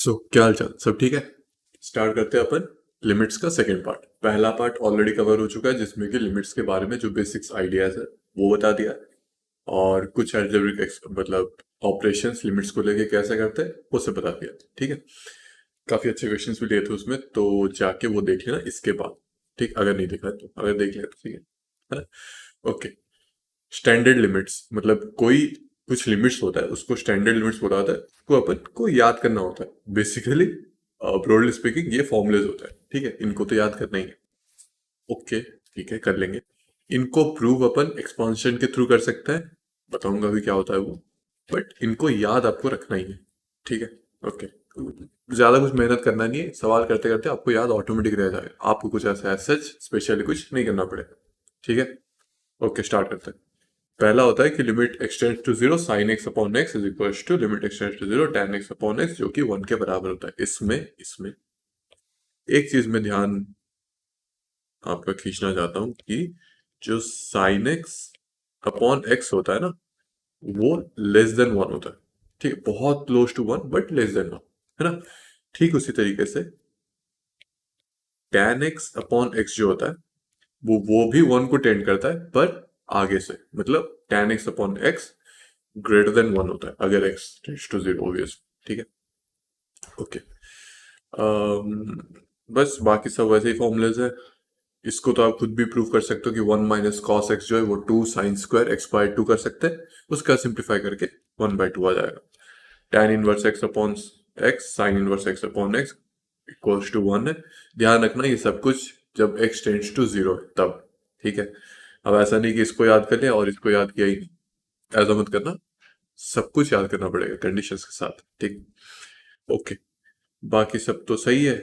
सो क्या हाल चाल, सब ठीक है। स्टार्ट करते हैं अपन लिमिट्स का सेकंड पार्ट। पहला पार्ट ऑलरेडी कवर हो चुका है जिसमें कि लिमिट्स के बारे में जो बेसिक्स आइडियाज है वो बता दिया है, और कुछ अलजेब्रिक मतलब ऑपरेशंस लिमिट्स को लेके कैसे करते हैं वो सब बता दिया। ठीक है, काफी अच्छे क्वेश्चंस भी दिए थे उसमें, तो जाके वो देख लेना इसके बाद। ठीक, अगर नहीं देखा है तो, अगर देख लिया तो ठीक है ना। ओके, स्टैंडर्ड लिमिट्स मतलब कोई कुछ लिमिट्स होता है उसको स्टैंडर्ड लिमिट्स बोला जाता है, को अपन को याद करना होता है बेसिकली। ब्रॉडली स्पीकिंग ये फॉर्मूलेज होता है, ठीक है, इनको तो याद करना ही है। ओके, ठीक है, कर लेंगे। इनको प्रूव अपन एक्सपांशन के थ्रू कर सकते हैं, बताऊंगा भी क्या होता है वो, बट इनको याद आपको रखना ही है। ठीक है, ओके, ज्यादा कुछ मेहनत करना नहीं है, सवाल करते करते आपको याद ऑटोमेटिक रह जाएगा, आपको कुछ ऐसा सच स्पेशली कुछ नहीं करना पड़ेगा। ठीक है, ओके, स्टार्ट करते हैं। पहला होता है कि limit extends to zero sine x upon x is equal to limit extends to zero tan x upon x, जो कि 1 के बराबर होता है। इसमें इसमें एक चीज में ध्यान आपका खींचना चाहता हूं कि जो साइन एक्स अपॉन एक्स होता है ना, वो लेस देन 1 होता है। ठीक है, बहुत close to 1 but less than 1, है ना। ठीक उसी तरीके से tan एक्स अपॉन एक्स जो होता है वो भी 1 को टेंड करता है, पर आगे से, मतलब tan x upon x greater than 1 होता है अगर x tends to zero, obvious. ठीक है, ओके। बस बाकी सब वैसे ही फॉर्मूलेज है। इसको तो आप खुद भी प्रूव कर सकते हो कि 1 - cos x जो है वो 2 sin² x/2 कर सकते हैं, उसका सिंप्लीफाई करके 1/2 आ जाएगा। tan inverse x upon x sine inverse x upon x equals to 1 है। ध्यान रखना ये सब कुछ जब x टेंड्स टू जीरो है तब। ठीक है, अब ऐसा नहीं कि इसको याद कर लिया और इसको याद किया ही नहीं, ऐसा मत करना, सब कुछ याद करना पड़ेगा कंडीशंस के साथ। ठीक, ओके, बाकी सब तो सही है।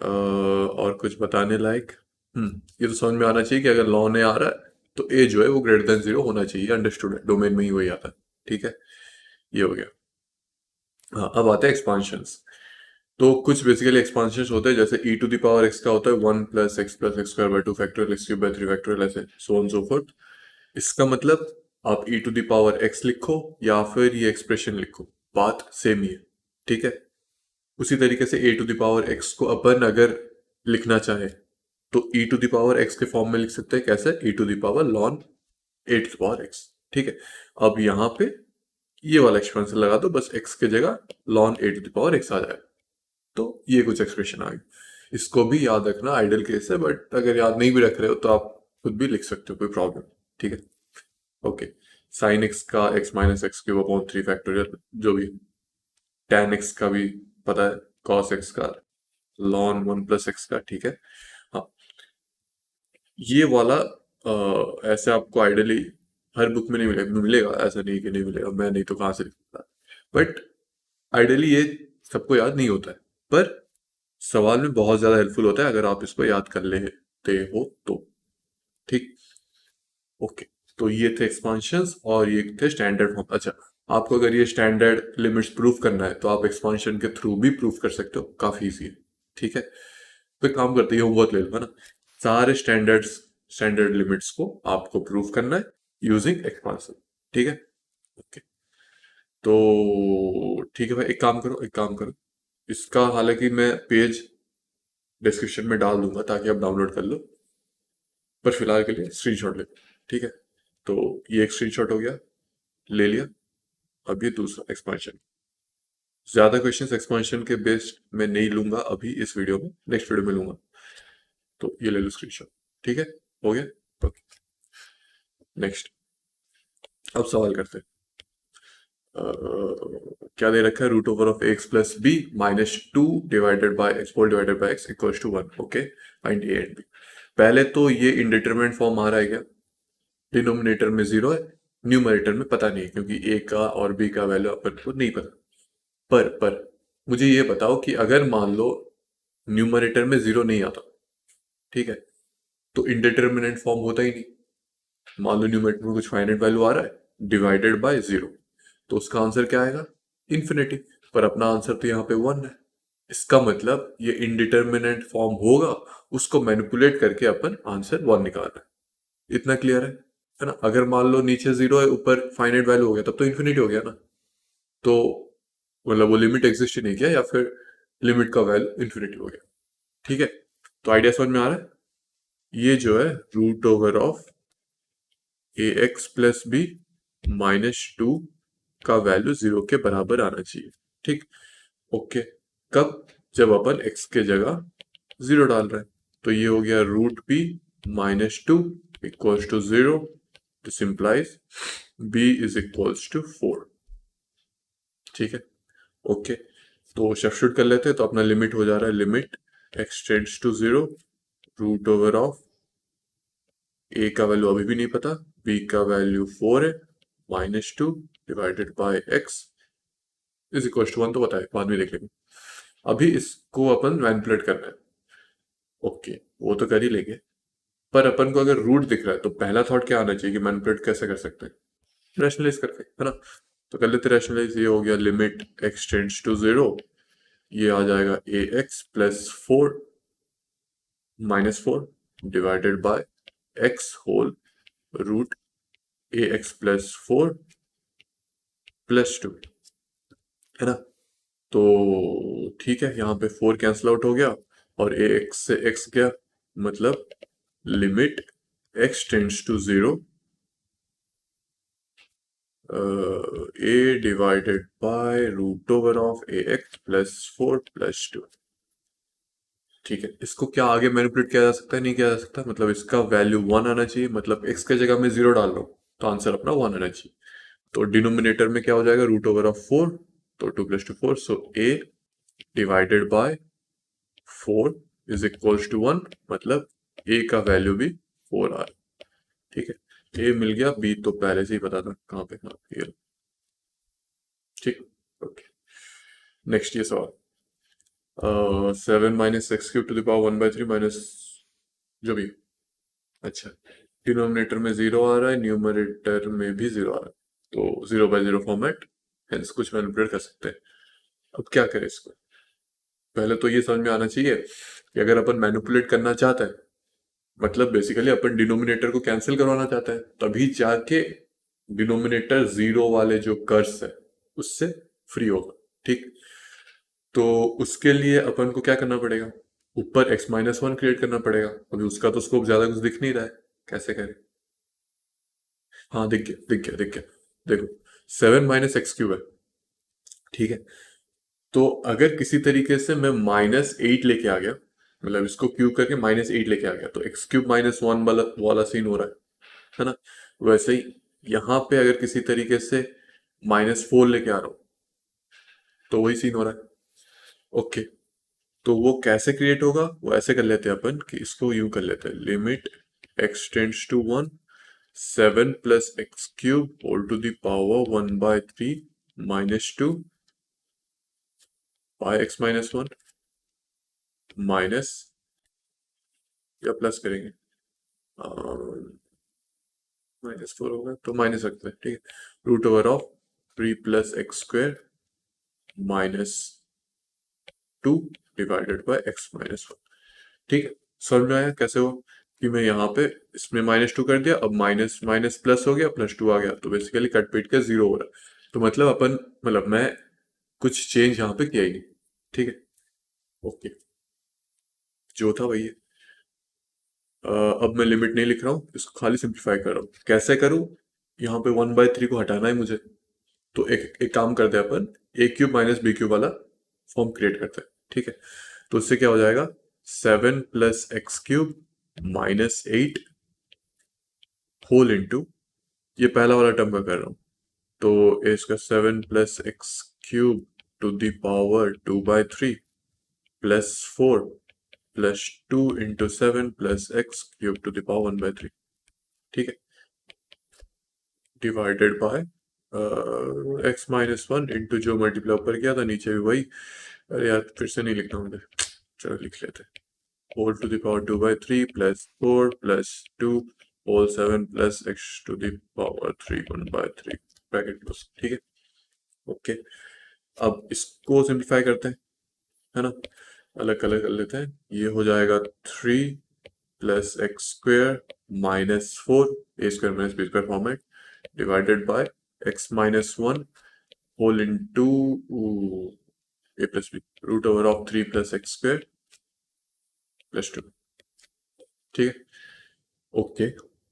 और कुछ बताने लायक, ये तो समझ में आना चाहिए कि अगर लॉ ने आ रहा है तो ए जो है वो ग्रेटर देन जीरो होना चाहिए, अंडरस्टूड है, डोमेन में ही वही आता है। ठीक है, ये हो गया। हाँ, अब आते हैं एक्सपांशंस। तो कुछ बेसिकली एक्सपांशंस होते हैं, जैसे e to the power x का होता है 1 + x + x² 2 फैक्टोरियल x³ 3 ऐसे सो ऑन सो फोर्थ। इसका मतलब आप e to the power x लिखो या फिर ये एक्सप्रेशन लिखो, बात सेम ही है। ठीक है, उसी तरीके से a to the power x को अपन अगर लिखना चाहे तो e to the power x के फॉर्म में लिख सकते हैं, कैसे, e to the power ln a to the power x. ठीक है, अब यहाँ पे ये वाला एक्सपेंशन लगा दो, बस एक्स की जगह ln a to the power x आ जाएगा, तो ये कुछ एक्सप्रेशन आ गई। इसको भी याद रखना, आइडल केस है, बट अगर याद नहीं भी रख रहे हो तो आप खुद भी लिख सकते हो, कोई प्रॉब्लम। ठीक है, ओके, साइन एक्स का x - x³ अपॉन 3 फैक्टोरियल जो भी, tan एक्स का भी पता है, cos एक्स का, ln 1 + x का। ठीक है, हाँ, ये वाला ऐसे आपको आइडियली हर बुक में नहीं मिलेगा, मिलेगा ऐसा नहीं कि नहीं मिलेगा, मैं नहीं तो कहाँ से लिखूंगा, बट आइडियली ये सबको याद नहीं होता है, पर सवाल में बहुत ज्यादा हेल्पफुल होता है अगर आप इसको याद कर लेते हो तो। ठीक, ओके, तो ये थे एक्सपांशंस और ये थे स्टैंडर्ड फॉर्म। अच्छा, आपको अगर ये स्टैंडर्ड लिमिट्स प्रूफ करना है तो आप एक्सपांशन के थ्रू भी प्रूफ कर सकते हो, काफी इजी है। ठीक है, तो एक काम करते हैं, होमवर्क ले लो, है ना। सारे स्टैंडर्ड लिमिट्स को आपको प्रूफ करना है यूजिंग एक्सपांशन। ठीक है, ओके, तो ठीक है भाई, एक काम करो, इसका हालांकि मैं पेज डिस्क्रिप्शन में डाल दूंगा ताकि आप डाउनलोड कर लो, पर फिलहाल के लिए स्क्रीनशॉट ले लो। ठीक है, तो ये एक स्क्रीनशॉट हो गया, ले लिया। अब ये दूसरा एक्सपांशन, ज्यादा क्वेश्चंस एक्सपांशन के बेस्ड में नहीं लूंगा अभी इस वीडियो में, नेक्स्ट वीडियो में लूंगा। तो ये ले लो स्क्रीनशॉट। ठीक है, हो गया, ओके, नेक्स्ट। अब सवाल करते हैं। क्या दे रखा है, √(x + b-2 / (x) okay, find a and b। पहले तो ये इंडिटरमिनेट फॉर्म आ रहा है क्या, डिनोमिनेटर में जीरो है, न्यूमरेटर में पता नहीं है क्योंकि a का और b का वैल्यू अपन को नहीं पता। पर मुझे ये बताओ कि अगर मान लो न्यूमरेटर में जीरो नहीं आता, ठीक है, तो इंडिटरमिनेट फॉर्म होता ही नहीं। मान लो न्यूमरेटर में कुछ फाइनाइट वैल्यू आ रहा है डिवाइडेड बाय जीरो, तो उसका आंसर क्या आएगा, इन्फिनिटी। पर अपना आंसर तो यहाँ पे 1 है, इसका मतलब ये इंडिटरमिनेट फॉर्म होगा, उसको मैनिपुलेट करके अपन आंसर 1 निकालना है। इतना क्लियर है ना। अगर मान लो नीचे जीरो है ऊपर फाइनाइट वैल्यू हो गया तब तो इन्फिनिटी हो गया ना, तो मतलब वो लिमिट एग्जिस्ट ही नहीं किया, या फिर लिमिट का वैल्यू इन्फिनिटी हो गया। ठीक है, तो आइडिया समझ में आ रहा है? ये जो है root over of a x plus b -2 का वैल्यू 0 के बराबर आना चाहिए। ठीक, ओके। कब? जब अपन x के जगह 0 डाल रहे हैं। तो ये हो गया root b -2 equals to 0। This implies b is equals to 4। ठीक है, ओके। तो सब्स्टिट्यूट कर लेते हैं, तो अपना लिमिट हो जा रहा है, limit x tends to 0 root over of a का वैल्यू अभी भी नहीं पता, b का वैल्यू 4 है, -2 divided by x is equal to 1 तो बताए, बाद में देख लेंगे। अभी इसको अपन मैनिपुलेट करना है। ओके, वो तो कर ही लेंगे, पर अपन को अगर रूट दिख रहा है तो पहला थॉट क्या आना चाहिए कि मैनिपुलेट कैसे कर सकते हैं? रैशनलाइज करके, है ना? तो कर लेते रैशनलाइज। ये हो गया लिमिट x टेंड्स टू 0, ये आ जाएगा a x plus 4 -4 divided by x whole root a x plus 4 plus 2, है ना? तो ठीक है, यहाँ पे 4 कैंसिल आउट हो गया और ए एक्स से x गया, मतलब limit x tends to 0 a divided by root over of a x plus 4 plus 2। ठीक है, इसको क्या आगे मैनिपुलेट किया जा सकता है? नहीं किया जा सकता, मतलब इसका वैल्यू 1 आना चाहिए, मतलब x के जगह में 0 डाल रहा हूँ तो आंसर अपना 1 आना चाहिए। तो डिनोमिनेटर में क्या हो जाएगा? रूट ओवर ऑफ 4, तो 2 + 2 4, so a divided by 4 is equals to 1, मतलब a का वैल्यू भी 4 आ रहा है। ठीक है, a मिल गया, b तो पहले से ही पता था कहाँ पे। हाँ, ये ठीक, ओके। नेक्स्ट ये सवाल, 7 - x³ to the power 1/3 minus जो भी। अच्छा, डिनोमिनेटर में 0 आ रहा है, न्यूमरेटर में भी 0 आ रहा है, तो 0/0 फॉर्मेट, हेंस कुछ मैनिपुलेट कर सकते हैं। अब क्या करें इसको? पहले तो ये समझ में आना चाहिए कि अगर अपन मैनिपुलेट करना चाहते हैं, मतलब बेसिकली अपन डिनोमिनेटर को कैंसिल करवाना चाहते हैं, तभी जाके डिनोमिनेटर 0 वाले जो कर्स है उससे फ्री होगा। ठीक, तो उसके लिए अपन को क्या करना पड़ेगा? ऊपर x-1 क्रिएट करना पड़ेगा। अभी उसका तो स्कोप ज्यादा कुछ दिख नहीं रहा है, कैसे करें? हाँ, दिख गया दिख गया दिख गया। देखो, 7 - x³ है। ठीक है, तो अगर किसी तरीके से मैं -8 लेके आ गया, मतलब इसको क्यूब करके -8 लेके आ गया, तो x³ -1 वाला सीन हो रहा है ना? वैसे ही यहाँ पे अगर किसी तरीके से -4 लेके आ रहा हूँ तो वही सीन हो रहा है। ओके, तो वो कैसे क्रिएट होगा? वो ऐसे कर लेते हैं अपन कि इसको यूं कर लेते हैं, limit x tends to 1 7 + x³ whole to the power 1/3 -2 by x-1 minus, या प्लस करेंगे, -4 होगा तो माइनस रखते हैं। ठीक है, root over of 3 + x² -2 divided by x-1। ठीक है, समझ में आया कैसे हो? कि मैं यहाँ पे इसमें -2 कर दिया, अब माइनस माइनस प्लस हो गया, +2 आ गया, तो बेसिकली कट पीट के 0 हो रहा है। तो मतलब अपन, मतलब मैं कुछ चेंज यहाँ पे किया ही नहीं। ठीक है, ओके, जो था वही है। अब मैं लिमिट नहीं लिख रहा हूँ, इसको खाली सिंप्लीफाई कर रहा हूँ। कैसे करूँ? यहाँ पे 1/3 को हटाना है मुझे, तो एक एक काम करते हैं अपन, a³ - b³ वाला फॉर्म क्रिएट करते हैं। ठीक है, तो उससे क्या हो जाएगा? 7 + x³ -8 होल इंटू, ये पहला वाला टर्म का कर रहा हूँ, तो इसका 7 + x³ to the power 2/3 plus 4 plus 2 into 7 + x³ to the power 1/3। ठीक है, डिवाइडेड बाय x-1 इंटू जो मल्टीप्लाई ऊपर किया था नीचे भी वही। अरे यार, फिर से नहीं लिखना मुझे, चलो लिख लेते हैं। Whole to the power 2/3 plus 4 plus 2 whole 7 + x to the power 3 1/3 bracket close. ठीक है, ओके। अब इसको सिंप्लीफाई करते हैं, है ना? अलग अलग कर लेते हैं। ये हो जाएगा 3 + x² -4 a² - b² format divided by x-1 whole into a plus b root over of 3 plus x square plus 2। ठीक है, ओके।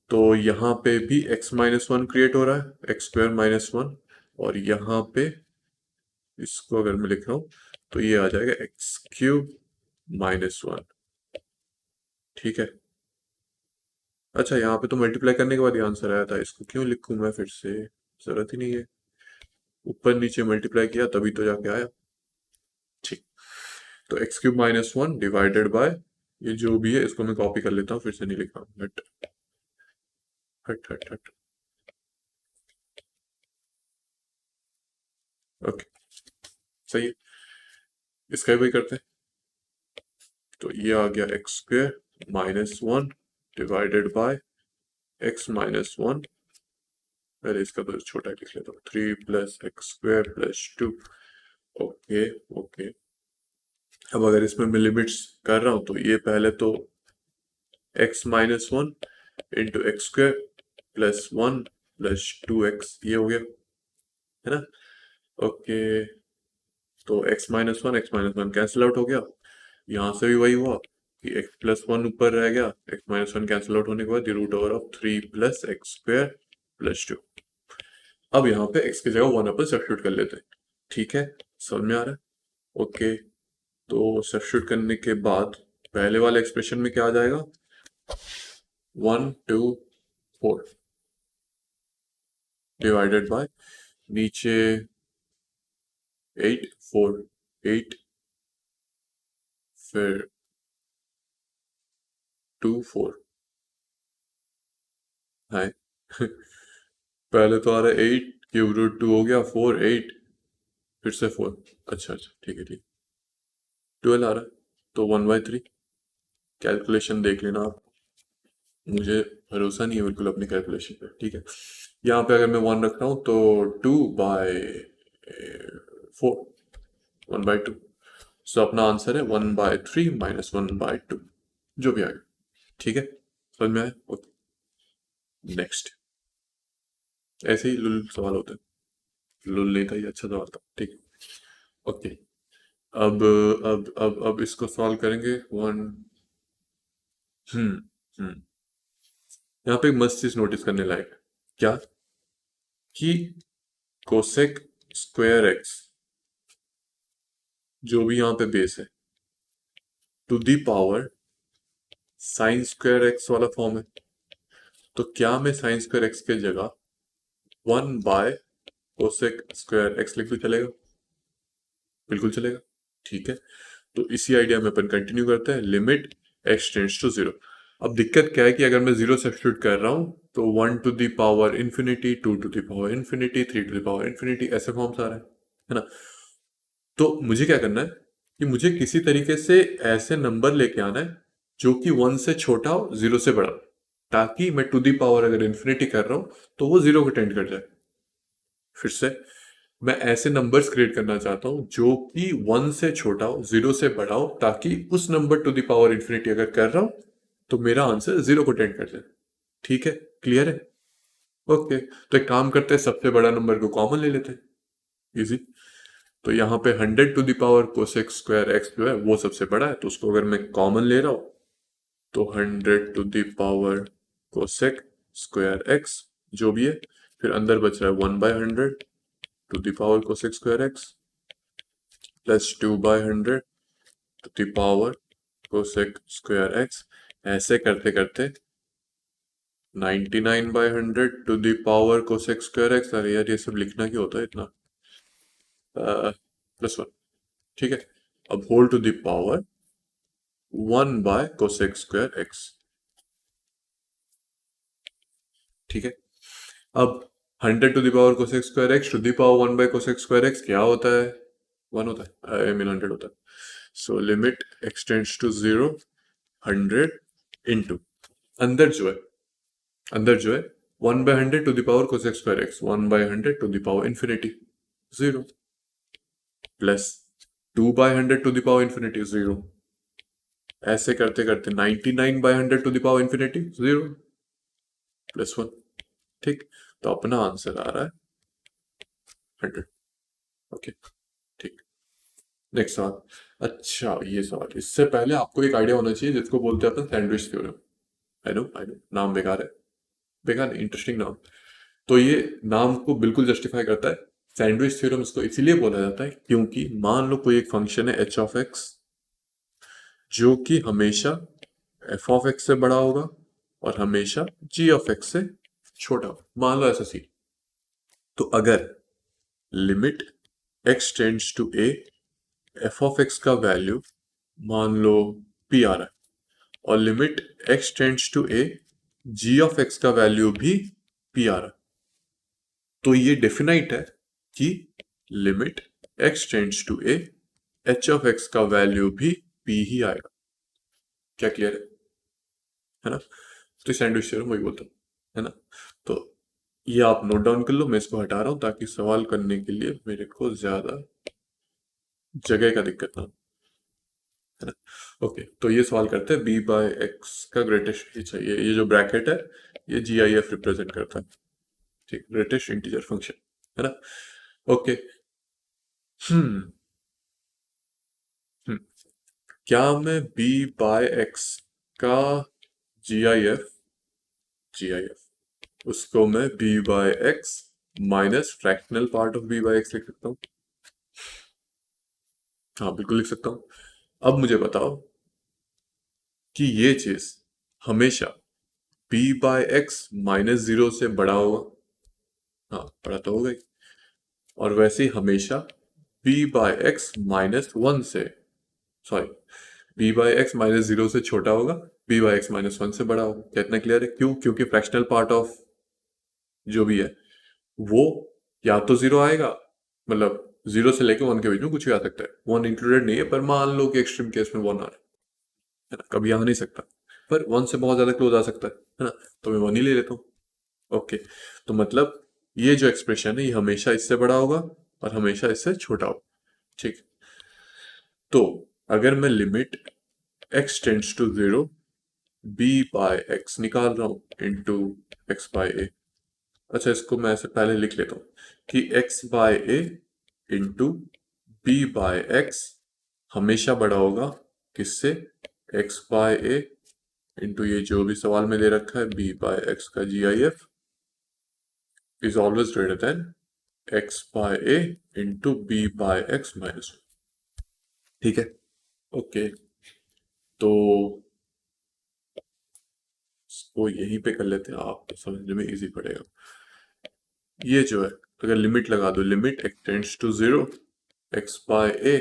तो यहाँ पे भी x माइनस वन क्रिएट हो रहा है, एक्स स्क्वायर माइनस वन, और यहाँ पे इसको अगर मैं लिख रहा हूँ तो ये आ जाएगा एक्स क्यूब माइनस वन। ठीक है, अच्छा यहाँ पे तो मल्टीप्लाई करने के बाद ये आंसर आया था, इसको क्यों लिखूं मैं फिर से, जरूरत ही नहीं है। ऊपर नीचे मल्टीप्लाई किया तभी तो जाके आया। ठीक, तो x cube minus one divided by, ये जो भी है इसको मैं कॉपी कर लेता हूँ, फिर से नहीं लिख रहा हूँ। हट हट हट हट, ओके, सही है। इसका भी करते हैं, तो ये आ गया x square minus one divided by x minus one, पहले इसका तो छोटा लिख लेता हूँ, 3 plus x square plus 2। Okay okay, अब अगर इसमें मैं लिमिट्स कर रहा हूँ तो ये पहले तो x minus one into x square plus one plus 2x ये हो गया, है ना। ओके, तो x minus one cancel out हो गया, यहाँ से भी वही हुआ कि एक्स प्लस वन ऊपर रह गया, x minus one cancel out होने के बाद root over of 3 plus x square plus 2। अब यहाँ पे x की जगह वन अपन सब्स्टिट्यूट कर लेते हैं। ठीक है, समझ में आ रहा है। ओके, तो सब्स्टिट्यूट करने के बाद पहले वाले एक्सप्रेशन में क्या आ जाएगा, 1 2 4 डिवाइडेड बाय नीचे 8 4 8 फिर 2 4 है। पहले तो आ रहा है 8 क्यूब रूट 2 हो गया 4 8 फिर से 4, अच्छा अच्छा ठीक है ठीक, 12 आ रहा है, तो 1/3। कैलकुलेशन देख लेना आप, मुझे भरोसा नहीं है बिल्कुल अपनी कैलकुलेशन पे। ठीक है, यहाँ पे अगर मैं 1 रख रहा हूँ तो 2/4, 1/2। सो अपना आंसर है 1/3 माइनस 1/2, जो भी आएगा। ठीक है, समझ में आया। Okay, next. ऐसे ही लुल सवाल होते हैं, लुल नहीं था ये, अच्छा सवाल था। ठीक है, ओके। अब अब इसको सॉल्व करेंगे। वन, हम्म हम्म, यहाँ पे एक मस्त चीज नोटिस करने लायक, क्या कि कोसेक स्क्वायर एक्स जो भी यहाँ पे बेस है to the power sine square x वाला फॉर्म है, तो क्या मैं साइन स्क्वायर एक्स के जगह 1/कोसेक स्क्वायर एक्स लिख भी चलेगा? बिल्कुल चलेगा। ठीक है, तो इसी आइडिया में अपन कंटिन्यू करते हैं, limit x tends to zero. अब दिक्कत क्या है कि अगर मैं जीरो सब्स्टिट्यूट कर रहा हूं तो 1 to the power infinity, 2 to the power infinity, 3 to the power infinity, ऐसे फॉर्म्स आ रहे हैं, है ना। तो मुझे क्या करना है कि मुझे किसी तरीके से ऐसे नंबर लेके आना है जो कि 1 से छोटा हो, 0 से बड़ा, ताकि मैं टू दी पावर अगर इन्फिनिटी कर रहा हूं तो वो 0 को टेंड कर जाए। फिर से मैं ऐसे नंबर्स क्रिएट करना चाहता हूं जो कि 1 से छोटा हो, 0 से बड़ा हो, ताकि उस number to the power infinity अगर कर रहा हूं तो मेरा आंसर 0 को टेंड कर जाए। ठीक है, क्लियर है। ओके, तो एक काम करते हैं, सबसे बड़ा नंबर को कॉमन ले लेते हैं, इजी। तो यहाँ पे 100 to the power cosec square x जो है वो सबसे बड़ा है, तो उसको अगर मैं कॉमन ले रहा हूं तो 100 to the power cosec square x जो भी है, फिर अंदर बच रहा है 1/100 to the power cosec square x plus 2/100 to the power cosec square x. ऐसे करते करते 99/100 to the power cosec square x. अरे यार ये सब लिखना क्यों होता है इतना, प्लस वन। ठीक है, अब होल टू द पावर 1/कोसेक स्क्वायर एक्स। ठीक है, अब 100 to the power cosec square x to the power 1/कोसेक स्क्वायर एक्स क्या होता है, 1 होता है, आई मीन 100 होता है। So limit extends to 0, 100 into अंदर जो है, अंदर जो है 1/100 to the power cosec square x, 1/100 to the power infinity 0, plus 2/100 to the power infinity 0। ऐसे करते करते 99/100 to the power infinity 0 plus 1। ठीक, तो अपना आंसर आ रहा है 100। ओके, ठीक। नेक्स्ट सवाल। अच्छा ये सवाल, इससे पहले आपको एक आइडिया होना चाहिए जिसको बोलते हैं अपन सैंडविच थ्योरम। आई नो नाम बेकार है, बेकार नहीं, इंटरेस्टिंग नाम। तो ये नाम को बिल्कुल जस्टिफाई करता है। सैंडविच थ्योरम इसको इसीलिए बोला जाता है क्योंकि मान लो कोई एक फंक्शन है एच ऑफ एक्स जो कि हमेशा एफ ऑफ एक्स से बड़ा होगा और हमेशा जी ऑफ एक्स से छोटा होगा, मान लो ऐसा सी। तो अगर limit x tends to a, f of x का वैल्यू मान लो पी आ रहा है और limit x tends to a, g of x का वैल्यू भी पी आ रहा है, तो ये डेफिनाइट है कि limit x tends to a, h of x का वैल्यू भी पी ही आएगा। क्या क्लियर है ना? तो सैंडविच थ्योरम वही बोलता है ना? तो ये आप नोट डाउन कर लो, मैं इसको हटा रहा हूं ताकि सवाल करने के लिए मेरे को ज्यादा जगह का दिक्कत ना हो, है ना? ओके, तो ये सवाल करते हैं बी बाय एक्स का ग्रेटेस्ट, चाहिए ये जो ब्रैकेट है ये जी आई एफ रिप्रेजेंट करता है, ठीक, ग्रेटेस्ट इंटीजर फंक्शन, है ना? ओके। हम्म हम्म, क्या मैं बी बाय एक्स का जी आई एफ उसको मैं b by x minus fractional part of b by x लिख सकता हूँ? हाँ बिल्कुल लिख सकता हूँ। अब मुझे बताओ कि ये चीज हमेशा b by x minus zero से बड़ा होगा? हाँ बड़ा तो होगा ही। और वैसे ही हमेशा b by x minus one से, sorry, b by x minus zero से छोटा होगा, b by x minus one से बड़ा होगा। क्या इतना क्लियर है? क्यों? क्योंकि फ्रैक्शनल पार्ट ऑफ जो भी है वो या तो जीरो आएगा, मतलब जीरो से लेके वन के बीच में कुछ भी आ सकता है, वन इंक्लूडेड नहीं है, पर मान लो कि एक्सट्रीम केस में वन आ रहा है ना, कभी आ नहीं सकता, पर वन से बहुत ज्यादा क्लोज आ सकता है ना? तो मैं वन ही ले लेता हूँ। ओके, तो मतलब ये जो एक्सप्रेशन है ये हमेशा इससे बड़ा होगा और हमेशा इससे छोटा होगा, ठीक। तो अगर मैं limit x tends to zero b by x निकाल रहा हूँ इंटू एक्स बाय ए, अच्छा इसको मैं ऐसे पहले लिख लेता हूँ कि x by a into b by x हमेशा बड़ा होगा किससे? एक्स बाय ए इंटू ये जो भी सवाल में दे रखा है बी बाय एक्स का G I F is always greater than x by a into b by x minus, ठीक है? ओके, तो इसको यहीं पे कर लेते हैं, आपको समझने में इजी पड़ेगा। ये जो है अगर लिमिट लगा दो, limit x tends to zero x by a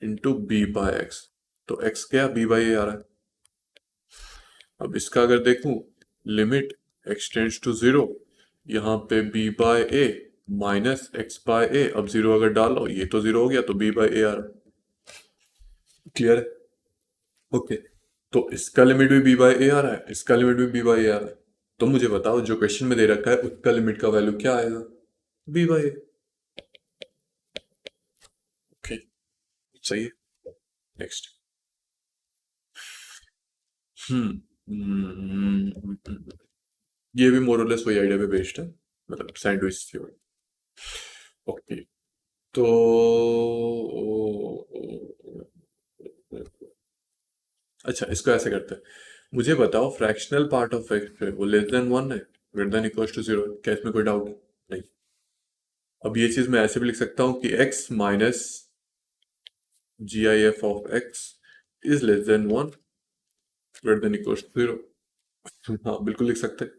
into b by x, तो एक्स क्या, बी बाय ए आ रहा है। अब इसका अगर देखूं, limit x tends to zero, यहाँ पे b by a minus x by a, अब जीरो अगर डालो ये तो जीरो हो गया, तो बी बाय ए आ रहा है। क्लियर है? ओके, तो इसका लिमिट भी बी बाय ए आ रहा है, इसका लिमिट भी बी बाय ए आ रहा है। तो मुझे बताओ जो क्वेश्चन में दे रखा है उसका लिमिट का वैल्यू क्या आएगा? B by A. ओके, सही है। नेक्स्ट। हम्म ये भी मोरलेस वही आइडिया पे बेस्ड है, मतलब सैंडविच थ्योरी। ओके, तो अच्छा इसको ऐसे करते हैं, मुझे बताओ फ्रैक्शनल पार्ट ऑफ एक्स वो लेस देन वन है, greater than equals to zero, क्या इसमें कोई डाउट नहीं? अब ये चीज मैं ऐसे भी लिख सकता हूँ कि x minus G I F of x is less than one, greater than equals to zero. हाँ बिल्कुल लिख सकते हैं।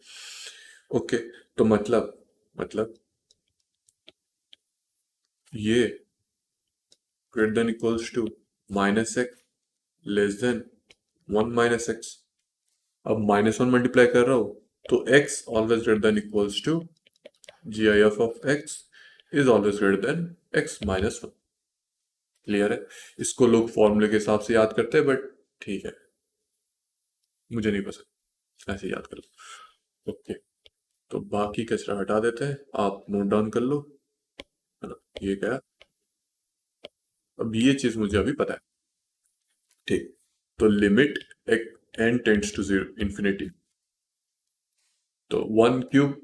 ओके, तो मतलब ये greater than equals to minus x less than one minus x. अब माइनस वन मल्टीप्लाई कर रहा हूं तो x always greater than equals to G I F of x is always greater than x minus one. Clear है? इसको लोग फॉर्मूले के हिसाब से याद करते हैं, बट ठीक है, मुझे नहीं पसंद, ऐसे याद कर लो। ओके, तो बाकी कचरा हटा देते हैं, आप नोट डाउन कर लो, है ना? ये क्या, अब ये चीज मुझे अभी पता है, ठीक। तो लिमिट एक n tends to zero infinity, तो वन क्यूब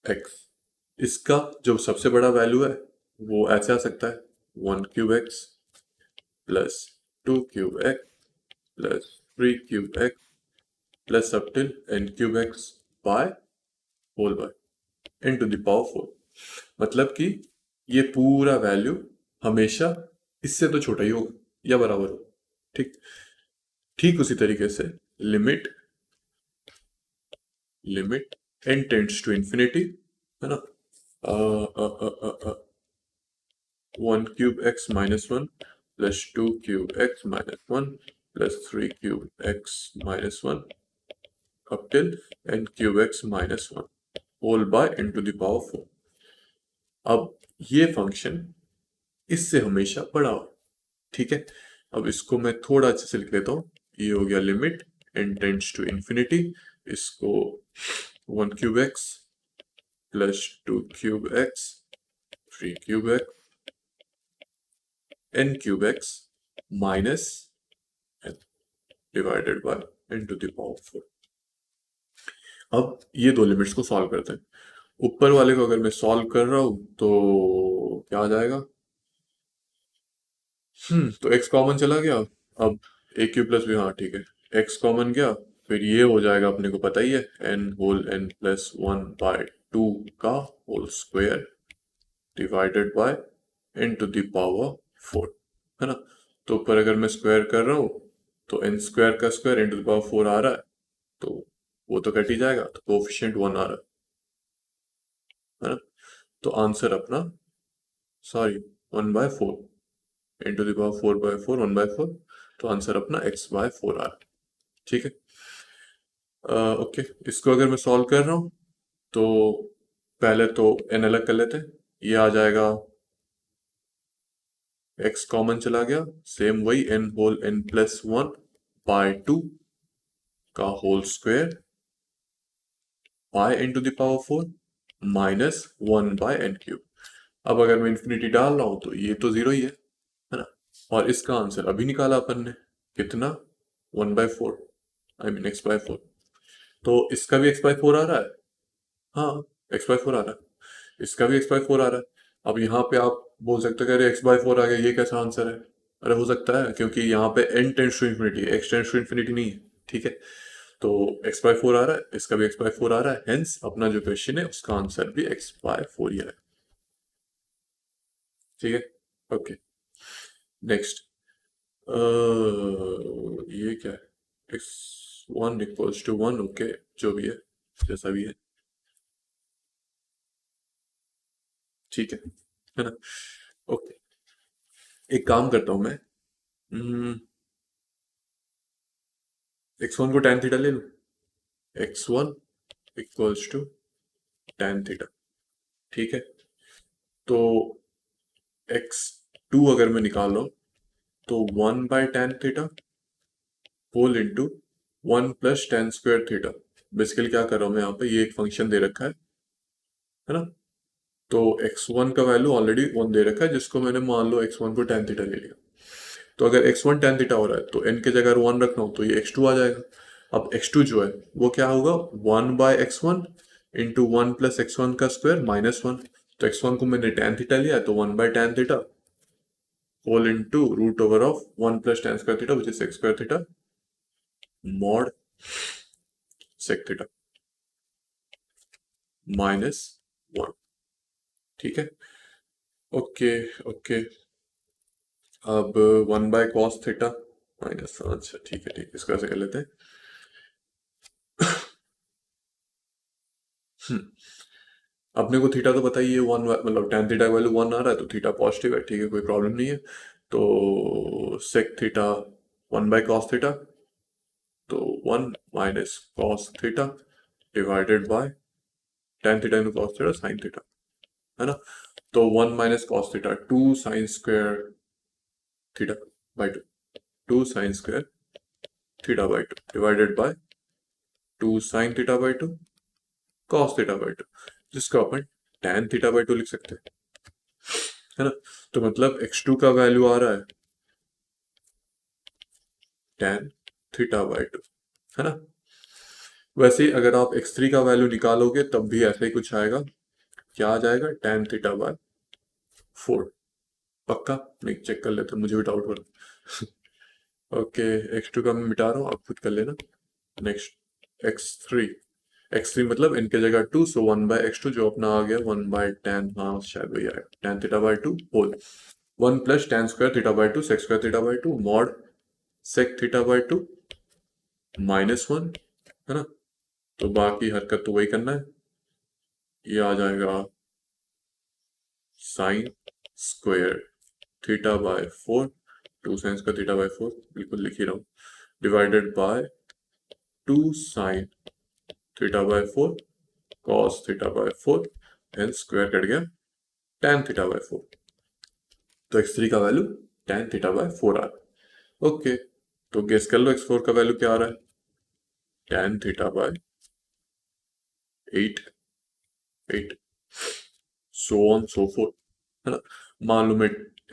एक्स, इसका जो सबसे बड़ा वैल्यू है वो ऐसे आ सकता है, 1 cube x plus 2 cube x plus 3 cube x plus up till n cube x by whole by into the power 4। मतलब कि ये पूरा वैल्यू हमेशा इससे तो छोटा ही होगा या बराबर होगा। ठीक, ठीक उसी तरीके से limit limit n tends to infinity, है ना, 1 cube x minus 1 plus 2 cube x minus 1 plus 3 cube x minus 1 up till n cube x minus 1 whole by into the power 4। अब ये फंक्शन इससे हमेशा बड़ा हो। ठीक है, अब इसको मैं थोड़ा अच्छे से लिख लेता हूँ। ये हो गया limit n tends to infinity, इसको 1 cube x plus 2 cube x 3 cube x n cube x minus n divided by n to the power 4। अब ये दो लिमिट्स को सॉल्व करते हैं। ऊपर वाले को अगर मैं सॉल्व कर रहा हूं तो क्या आ जाएगा, तो x कॉमन चला गया। अब ए क्यू प्लस भी, हाँ ठीक है, x कॉमन गया, फिर ये हो जाएगा अपने को पता ही है n whole n plus 1 by 2 का whole square divided by n to the power 4, है ना। तो ऊपर अगर मैं स्क्वायर कर रहा हूँ तो n स्क्वायर का square n to the power 4 आ रहा है, तो वो तो कट ही जाएगा, तो कोफिशिएंट 1 आ रहा है ना। तो आंसर अपना, sorry, 1 by 4 into the power 4 by 4 1 by 4, तो आंसर अपना x बाय 4 आ रहा है। ठीक है, ओके, इसको अगर मैं सॉल्व कर रहा हूँ तो पहले तो n अलग कर लेते हैं। ये आ जाएगा, x कॉमन चला गया, सेम वही n whole n plus 1 by 2 का whole square by n to the power 4 minus 1 by n cube. अब अगर मैं इंफिनिटी डाल रहा हूं तो ये तो जीरो ही है ना। और इसका आंसर अभी निकाला अपन ने, कितना, 1 by 4, I mean x by 4। तो इसका भी x बाय 4 आ रहा है, हाँ x बाय 4 आ रहा है, इसका भी x बाय 4 आ रहा है। अब यहाँ पे आप बोल सकते हो कि अरे x बाय 4 आ गया, ये कैसा आंसर है। अरे हो सकता है, क्योंकि यहाँ पे n टेंड्स टू इन्फिनिटी है, x टेंड्स टू इन्फिनिटी नहीं है। ठीक है, तो x बाय 4 आ रहा है, इसका भी x बाय 4 आ रहा है, हेंस अपना जो क्वेश्चन है उसका आंसर भी x बाय 4 ही है। ठीक है, ओके, नेक्स्ट, ये क्या है, x1 इक्वल्स टू 1, ओके, जो भी है, जैसा भी है, ठीक है ना। ओके, एक काम करता हूं मैं, x1 को tan थीटा ले लूं, x1 equals to tan theta. ठीक है, तो x2 अगर मैं निकाल रहा हूं तो 1 by tan theta whole into 1 plus tan square theta. Basically क्या कर रहा हूं मैं यहाँ पे, ये एक फंक्शन दे रखा है ना। तो x1 का वैल्यू ऑलरेडी 1 दे रखा है, जिसको मैंने मान लो x1 को tan थीटा ले लिया। तो अगर x1 tan थीटा हो रहा है तो n के जगह 1 रखना हो तो ये x2 आ जाएगा। अब x2 जो है वो क्या होगा, 1 bye x1 into 1 plus x1 का स्क्वायर माइनस 1। तो x1 को मैंने tan थीटा लिया, तो 1 by tan theta whole into root over of 1 plus tan square theta which is sec square theta mod sec theta minus 1। ठीक है, okay okay, अब 1 by cos theta minus, अच्छा ठीक है, ठीक, इसको ऐसे कर लेते हैं। अपने को थीटा तो पता ही है, 1, मतलब tan थीटा का वैल्यू 1 आ रहा है तो थीटा पॉजिटिव है, ठीक है, कोई प्रॉब्लम नहीं है। तो sec theta 1 by cos theta, तो 1 minus cos theta divided by tan theta into cos theta sine theta, है ना। तो 1 minus cos theta 2 sine square theta by 2, 2 sine square theta by 2 divided by 2 sine theta by 2 cos theta by 2, जिसको अपन tan theta by 2 लिख सकते हैं, है ना। तो मतलब x2 का वैल्यू आ रहा है tan थीटा बाई 2, है ना। वैसे ही अगर आप x3 का वैल्यू निकालोगे तब भी ऐसा ही कुछ आएगा, क्या आ जाएगा, tan थीटा बाय 4। पक्का नहीं, चेक कर लेते, मुझे भी डाउट हो रहा। ओके, x2 का मैं मिटा रहा हूँ, आप खुद कर लेना। नेक्स्ट x3, x3 मतलब इनके जगह 2, सो 1/x2 जो अपना आ गया 1/tan, हाँ शायद वही आएगा, tan theta by 2 whole 1 plus tan square theta by 2 sec square theta by 2 mod sec theta by 2 -1, है ना। तो बाकी हरकत तो वही करना है, ये आ जाएगा sign square theta by 4, 2 sine square theta by 4 बिल्कुल लिख ही रहा हूँ, divided by 2 sine theta by 4 cos theta by 4, and square cut गया tan थीटा बाय 4। तो x3 का वैल्यू tan थीटा बाय 4 आ रहा है। ओके, तो गेस कर लो x4 का वैल्यू क्या आ रहा है, tan theta bye 8, 8 so on so fourth, है ना। मान लो मैं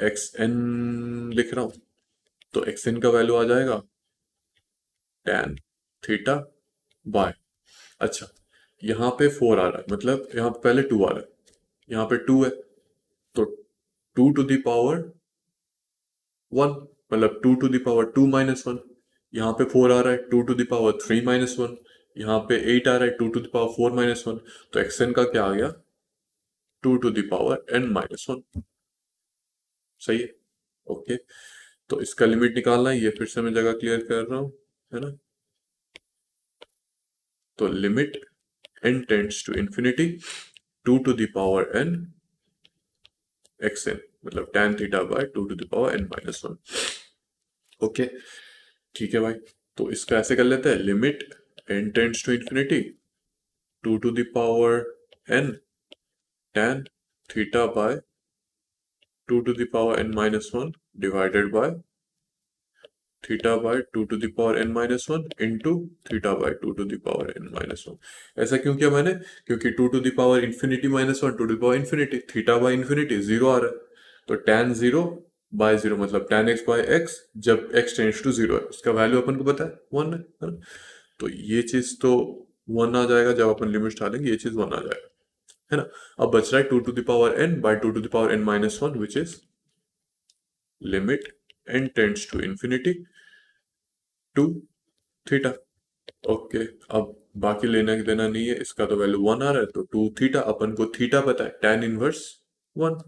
xn लिख रहा हूं, तो xn का वैल्यू आ जाएगा tan थीटा बाय, अच्छा यहाँ पे 4 आ रहा है, मतलब यहाँ पे पहले 2 आ रहा है, यहाँ पे 2 है, तो 2 टू द पावर 1, मतलब 2 टू द पावर 2 -1, यहाँ पे 4 आ रहा है 2 टू द पावर 3 -1, यहाँ पे 8 आ रहा है 2 टू द पावर 4 -1, तो xn का क्या आ गया 2 टू द पावर n-1, सही है। ओके, तो इसका लिमिट निकालना है, ये फिर से मैं जगह क्लियर कर रहा हूँ, है ना। तो limit n tends to infinity 2 to the power n xn, मतलब tan theta by 2 to the power n-1। Okay, ठीक है भाई, तो इसका ऐसे कर लेते हैं, limit n tends to infinity 2 to the power n tan theta by 2 to the power n-1 divided by theta by 2 to the power n-1 into theta by 2 to the power n-1। ऐसा क्यों किया मैंने, क्योंकि 2 to the power infinity -1 to the power infinity, theta by infinity 0 आ रहा है, तो tan 0 bye 0 मतलब tan x बाय x, जब x टेंड्स टू 0 है, उसका वैल्यू अपन को पता है 1 है ना। तो ये चीज तो 1 आ जाएगा, जब अपन लिमिट डालेंगे ये चीज 1 आ जाएगा, है ना। अब बच रहा है 2 to the power n by 2 to the power n-1 which is limit n tends to infinity to theta. Okay, अब बाकी लेना देना नहीं है, इसका तो वैल्यू 1 आ रहा है, तो 2 थीटा, अपन को थीटा पता है tan इनवर्स 1,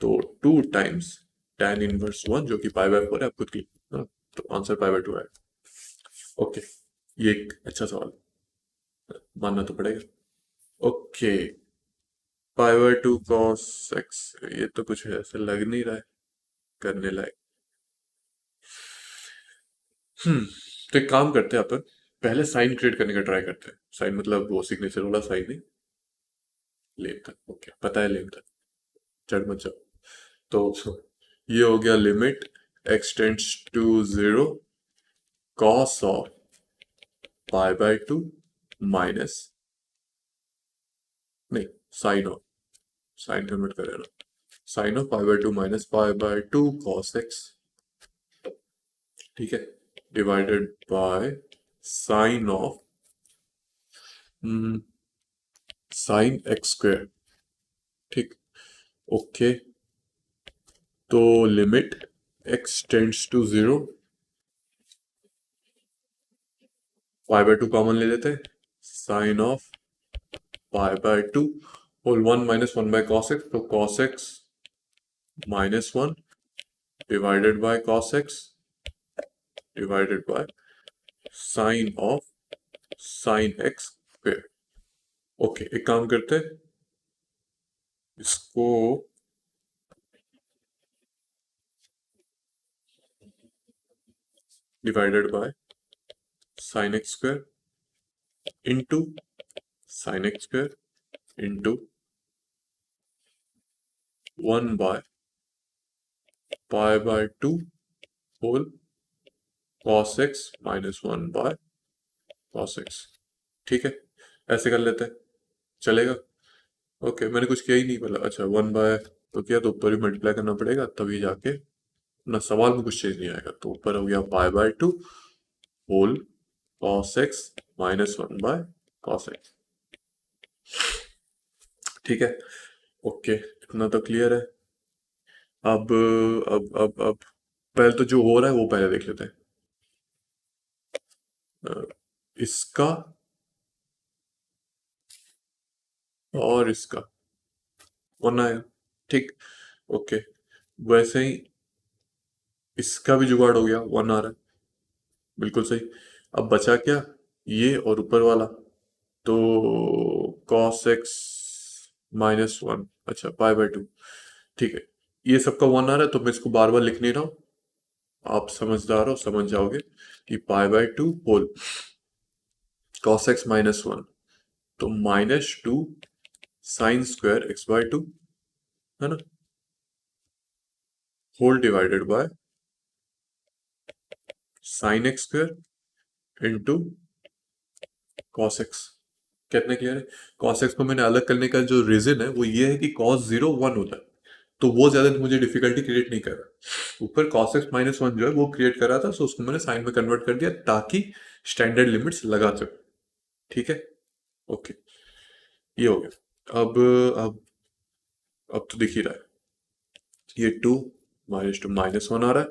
तो 2 टाइम्स tan इनवर्स 1 जो कि पाई बाय 4 है, आप खुद की, हाँ, तो आंसर पाई बाय 2 है। ओके, ये एक अच्छा सवाल मानना तो पड़ेगा। Okay, pi by 2 cos x, ये तो कुछ ऐसे लग नहीं रहा है करने लायक। तो एक काम करते हैं अपन, पहले साइन क्रिएट करने का ट्राई करते हैं, साइन मतलब वो सिग्नेचर वाला साइन नहीं, लेम था, ओके पता है लेम था, चढ़ मत जाओ। तो ये हो गया limit x tends to 0 cos of pi by 2 minus, नहीं साइन ऑफ, साइन कन्वर्ट करें ना, sine of pi by 2 minus pi by 2 cos x, ठीक है, divided by sine of sine x square, ठीक। ओके, तो limit x tends to 0, pi by 2 common ले लेते हैं, sine of pi by 2 whole 1 minus 1 by cos x, तो cos x -1 divided by cos x divided by sine of sine x square. Okay, एक काम करते हैं, इसको divided by sine x square into sine x square into 1 by pi by 2 whole cos x -1 by cos x, ठीक है, ऐसे कर लेते हैं, चलेगा। ओके, मैंने कुछ किया ही नहीं, मतलब अच्छा 1 बाय तो किया, तो ऊपर ही मल्टीप्लाई करना पड़ेगा तभी जाके ना, सवाल में कुछ चेंज नहीं आएगा, तो ऊपर हो गया pi by 2 whole cos x -1 by cos x, ठीक है। ओके, इतना तो क्लियर है। अब पहले तो जो हो रहा है वो पहले देख लेते हैं। अ, इसका और इसका वन आएगा। ठीक। ओके। वैसे ही इसका भी जुगाड़ हो गया, वन आ रहा है। बिल्कुल सही। अब बचा क्या, ये और ऊपर वाला। तो cos x माइनस वन, अच्छा पाई बाय टू। ठीक है, ये सबका वन आ रहा है तो मैं इसको बार बार लिख नहीं रहा हूँ। आप समझदार हो, समझ जाओगे कि pi by two whole cos x minus one, तो minus two sine square x by two, है ना, whole divided by sine x square into cos x. कितने क्लियर है? कॉस एक्स को मैंने अलग करने का जो रीजन है वो ये है कि कॉस जीरो वन होता है, तो वो ज्यादा मुझे डिफिकल्टी क्रिएट नहीं कर रहा। ऊपर कॉस एक्स माइनस वन जो है वो क्रिएट कर रहा था, सो उसको मैंने साइन में कन्वर्ट कर दिया ताकि स्टैंडर्ड लिमिट्स लगा सके। ठीक है। ओके, ये हो गया। अब अब तो दिख ही रहा है, ये two minus two minus one आ रहा है।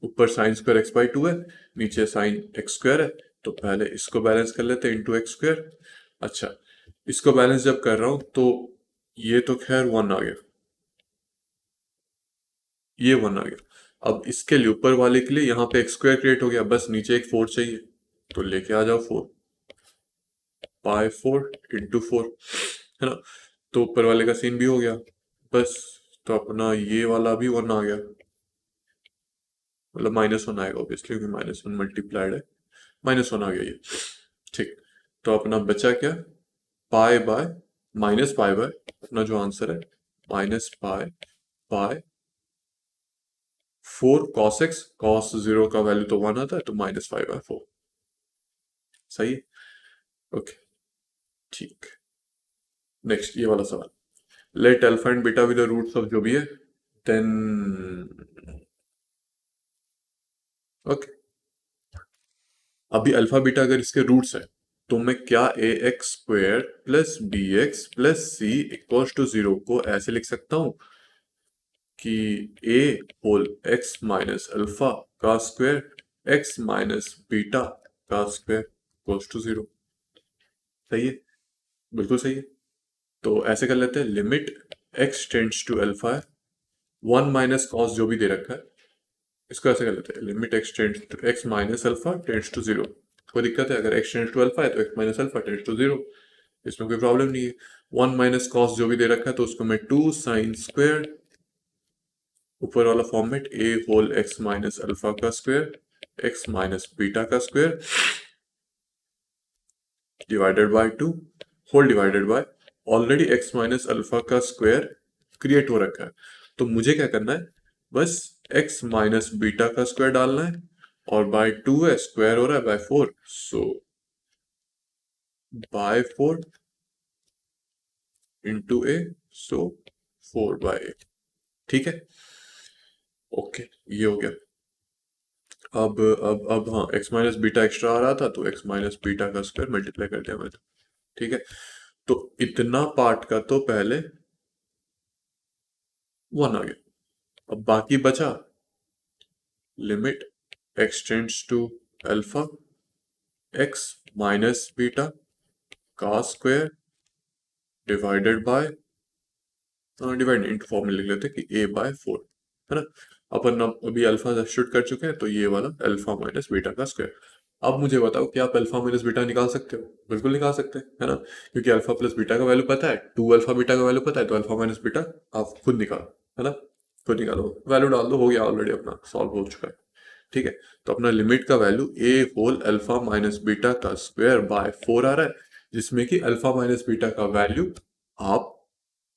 ऊपर sine square x by two है, नीचे साइन एक्स स्क्वायर है। तो पहले इसको बैलेंस कर लेते हैं, इंटू एक्स स्क्वायर। अच्छा, इसको बैलेंस जब कर रहा हूं तो ये तो खैर वन आ गया, ये वन आ गया। अब इसके लिए ऊपर वाले के लिए यहाँ पे एक्स स्क्वायर क्रिएट हो गया, बस नीचे एक फोर चाहिए, तो लेके आ जाओ four, pi four into four, है ना। तो ऊपर वाले का सीन भी हो गया, बस। तो अपना ये वाला भी वन आ गया, मतलब माइनस वन आएगा ऑब्वियसली क्योंकि माइनस वन मल्टीप्लाइड है, माइनस वन आ गया ये। ठीक। तो अपना बचा क्या, pi by minus pi bye, अपना जो आंसर है minus pi by four cos x, cos zero का वैल्यू तो वन आता है, तो माइनस फाइव बाय फोर। सही है। ओके, ठीक। नेक्स्ट ये वाला सवाल, let alpha and beta with the roots of जो भी है, देन ओके। अभी अल्फा बीटा अगर इसके रूट्स है तो मैं क्या a x square plus b x plus c equal to zero को ऐसे लिख सकता हूं कि a whole x minus alpha का स्क्वायर एक्स माइनस बीटा का स्क्वायर इक्वल टू जीरो। सही है, बिल्कुल सही है। तो ऐसे कर लेते हैं, limit x tends to alpha है, वन माइनस कॉस जो भी दे रखा है, इसको ऐसे कर लेते हैं, limit x tends to x minus alpha tends to zero. कोई दिक्कत है? अगर एक्स टेंड्स टू अल्फा है तो x minus alpha tends to zero, इसमें कोई प्रॉब्लम नहीं है। वन माइनस कॉस जो भी दे रखा है तो उसको मैं टू साइन स्क्वायर, ऊपर वाला format a whole x minus alpha का स्क्वायर एक्स माइनस बीटा का square divided by two, whole divided by, already x minus alpha का स्क्वायर क्रिएट हो रखा है, तो मुझे क्या करना है, बस एक्स माइनस बीटा का स्क्वायर डालना है, और बाय टू है, स्क्वायर हो रहा है by four, so by four into a, so four by a. ठीक है। ओके, ये हो गया। अब हाँ, एक्स माइनस बीटा एक्स्ट्रा आ रहा था तो एक्स माइनस बीटा का स्क्वायर मल्टीप्लाई कर दिया मैंने। ठीक है, तो इतना पार्ट का तो पहले वन आ गया। अब बाकी बचा limit x tends to alpha x minus beta का square divided by, divide into form में लिख लेते हैं कि ए बाय फोर, है ना। अपन अब अभी अल्फा सब्स्टिट्यूट कर चुके हैं, तो ये वाला अल्फा माइनस बीटा का स्क्वायर। अब मुझे बताओ कि आप अल्फा माइनस बीटा निकाल सकते हो? बिल्कुल निकाल सकते हैं, है ना, क्योंकि अल्फा प्लस बीटा का वैल्यू पता है, टू अल्फा बीटा का वैल्यू पता है, तो अल्फा माइनस बीटा आप खुद निकालो, है ना। खुद निकालो, वैल्यू डाल दो, हो गया, ऑलरेडी अपना सॉल्व हो चुका है। ठीक है, तो अपना लिमिट का वैल्यू ए होल अल्फा माइनस बीटा का स्क्वायर बाय फोर आ रहा है, जिसमें कि अल्फा माइनस बीटा का वैल्यू आप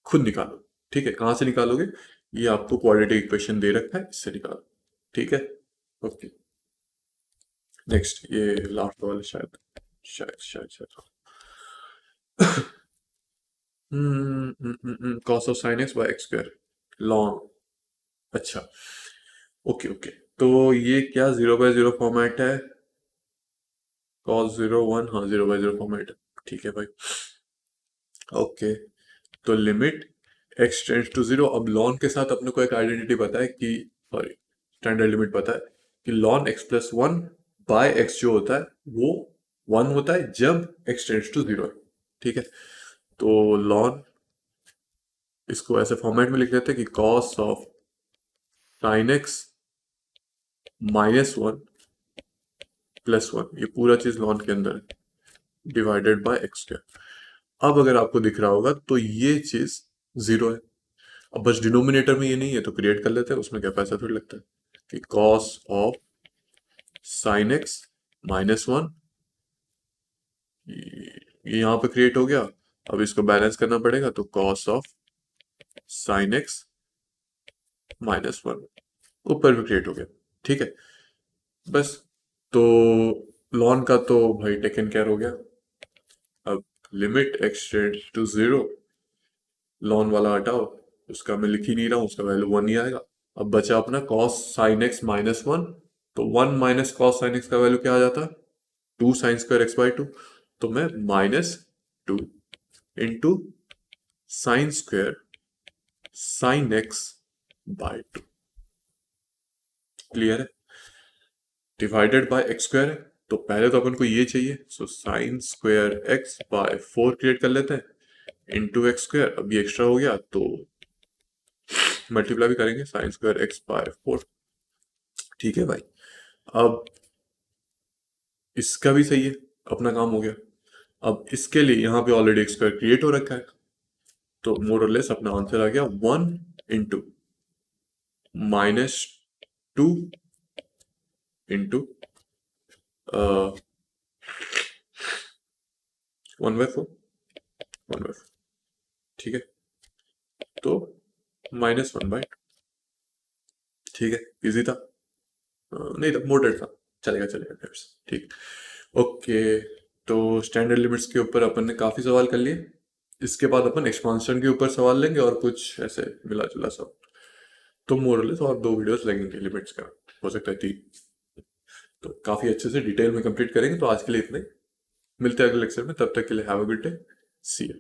खुद निकालो। ठीक है, कहां से निकालोगे, ये आपको क्वाड्रेटिक इक्वेशन दे रखा है, इससे निकालो। ठीक है। ओके, नेक्स्ट ये लास्ट वाला शायद, शायद cos of sine x by x square long. अच्छा, ओके ओके। तो ये क्या जीरो बाय जीरो फॉर्मेट है, cos जीरो वन, हाँ जीरो बाय जीरो फॉर्मेट है। ठीक है भाई। ओके, तो limit x tends to zero. अब लॉन के साथ अपने को एक आइडेंटिटी पता है कि, सॉरी, स्टैंडर्ड लिमिट पता है कि lawn x plus one by x जो होता है वो वन होता है जब एक्स टेंड्स टू जीरो है। ठीक है, तो लॉन, इसको ऐसे फॉर्मेट में लिख देते हैं कि cos of sine x minus one plus one, ये पूरा चीज लॉन के अंदर है, डिवाइडेड बाय एक्स स्क्वायर। अब अगर आपको दिख रहा होगा तो ये चीज जीरो है। अब बस डिनोमिनेटर में ये नहीं है तो क्रिएट कर लेते हैं, उसमें क्या पैसा थोड़ी लगता है, कि cos of sine x minus one, ये यहाँ पे क्रिएट हो गया। अब इसको बैलेंस करना पड़ेगा, तो cos of sine x minus one ऊपर भी क्रिएट हो गया। ठीक है, बस। तो लॉन का तो भाई टेकन केयर हो गया। अब limit x tends to zero, लॉन वाला हटाओ, उसका मैं लिख ही नहीं रहा हूँ, उसका वैल्यू वन ही आएगा। अब बचा अपना cos sine x minus one, तो one minus cos sine x का वैल्यू क्या आ जाता, two sine square x by two. तो मैं minus two into sine square sine x by two, clear है, डिवाइडेड बाय एक्स स्क्वायर है। तो पहले तो अपन को ये चाहिए, so sine square x by four create कर लेते हैं इंटू एक्स स्क्वायर। अब ये एक्स्ट्रा हो गया तो मल्टीप्लाई भी करेंगे, sign square x by four. ठीक है भाई, अब इसका भी सही है, अपना काम हो गया। अब इसके लिए यहाँ पे ऑलरेडी एक्स स्क्वायर क्रिएट हो रखा है, तो मोर और लेस अपना आंसर आ गया one into minus two into one by four, one by four. ठीक है, तो माइनस वन बाय, ठीक है, इजी था। नहीं था, मोटेड था, चलेगा चलेगा फ्रेंड्स, ठीक। ओके, तो स्टैंडर्ड लिमिट्स के ऊपर अपन ने काफी सवाल कर लिए। इसके बाद अपन एक्सपांशन के ऊपर सवाल लेंगे और कुछ ऐसे मिला जुला सब। तो मोरलेस और दो वीडियोस लगेंगे लिमिट्स का, हो सकता है तीन। तो काफी अच्छे से डिटेल में कंप्लीट करेंगे। तो आज के लिए इतना ही, मिलते हैं अगले लेक्चर में, तब तक के लिए have a good day, see you.